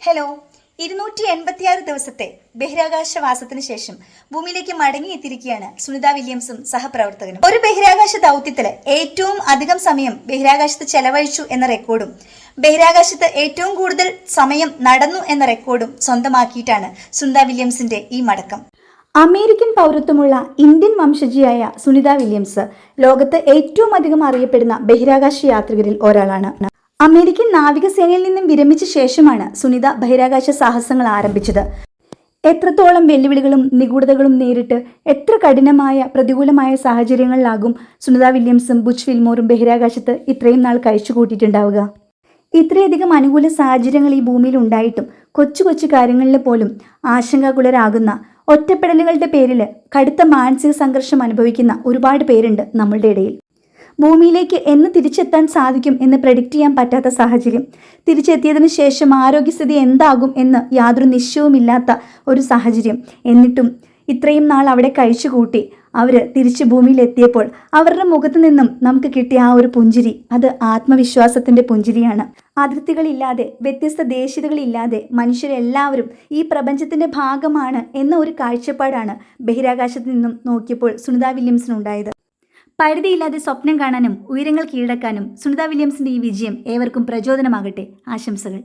Hello 286 ദിവസത്തെ ബഹിരാകാശവാസത്തിന് ശേഷം ഭൂമിയിലേക്ക് മടങ്ങിയെത്തിയിരിക്കുകയാണ് സുനിത വില്യംസും സഹപ്രവർത്തകനും. ഒരു ബഹിരാകാശ ദൗത്യത്തില് ഏറ്റവും അധികം സമയം ബഹിരാകാശത്ത് ചെലവഴിച്ചു എന്ന റെക്കോർഡും ബഹിരാകാശത്ത് ഏറ്റവും കൂടുതൽ സമയം നടന്നു എന്ന റെക്കോർഡും സ്വന്തമാക്കിയിട്ടാണ് സുനിത വില്യംസിന്റെ ഈ മടക്കം. അമേരിക്കൻ പൗരത്വമുള്ള ഇന്ത്യൻ വംശജിയായ സുനിത വില്യംസ് ലോകത്ത് ഏറ്റവും അധികം അറിയപ്പെടുന്ന ബഹിരാകാശ യാത്രികരിൽ ഒരാളാണ്. അമേരിക്കൻ നാവികസേനയിൽ നിന്നും വിരമിച്ച ശേഷമാണ് സുനിത ബഹിരാകാശ സാഹസങ്ങൾ ആരംഭിച്ചത്. എത്രത്തോളം വെല്ലുവിളികളും നിഗൂഢതകളും നേരിട്ട് എത്ര കഠിനമായ പ്രതികൂലമായ സാഹചര്യങ്ങളിലാകും സുനിത വില്യംസും ബുച്ച് വിൽമോറും ബഹിരാകാശത്ത് ഇത്രയും നാൾ കഴിച്ചുകൂട്ടിയിട്ടുണ്ടാവുക. ഇത്രയധികം അനുകൂല സാഹചര്യങ്ങൾ ഈ ഭൂമിയിൽ ഉണ്ടായിട്ടും കൊച്ചു കൊച്ചു കാര്യങ്ങളിൽ പോലും ആശങ്കാകുലരാകുന്ന ഒറ്റപ്പെടലുകളുടെ പേരിൽ കടുത്ത മാനസിക സംഘർഷം അനുഭവിക്കുന്ന ഒരുപാട് പേരുണ്ട് നമ്മളുടെ ഇടയിൽ. ഭൂമിയിലേക്ക് എന്ന് തിരിച്ചെത്താൻ സാധിക്കും എന്ന് പ്രെഡിക്റ്റ് ചെയ്യാൻ പറ്റാത്ത സാഹചര്യം, തിരിച്ചെത്തിയതിനു ശേഷം ആരോഗ്യസ്ഥിതി എന്താകും എന്ന് യാതൊരു നിശ്ചയവുമില്ലാത്ത ഒരു സാഹചര്യം, എന്നിട്ടും ഇത്രയും നാൾ അവിടെ കഴിച്ചുകൂട്ടി അവർ തിരിച്ച് ഭൂമിയിലെത്തിയപ്പോൾ അവരുടെ മുഖത്ത് നിന്നും നമുക്ക് കിട്ടിയ ആ ഒരു പുഞ്ചിരി, അത് ആത്മവിശ്വാസത്തിൻ്റെ പുഞ്ചിരിയാണ്. അതിർത്തികളില്ലാതെ, വ്യത്യസ്ത ദേശീയതകളില്ലാതെ മനുഷ്യരെല്ലാവരും ഈ പ്രപഞ്ചത്തിൻ്റെ ഭാഗമാണ് എന്ന ഒരു കാഴ്ചപ്പാടാണ് ബഹിരാകാശത്ത് നിന്നും നോക്കിയപ്പോൾ സുനിത വില്യംസിനുണ്ടായത്. പരിധിയില്ലാതെ സ്വപ്നം കാണാനും ഉയരങ്ങൾ കീഴടക്കാനും സുനിത വില്യംസിന്റെ ഈ വിജയം ഏവർക്കും പ്രചോദനമാകട്ടെ. ആശംസകൾ.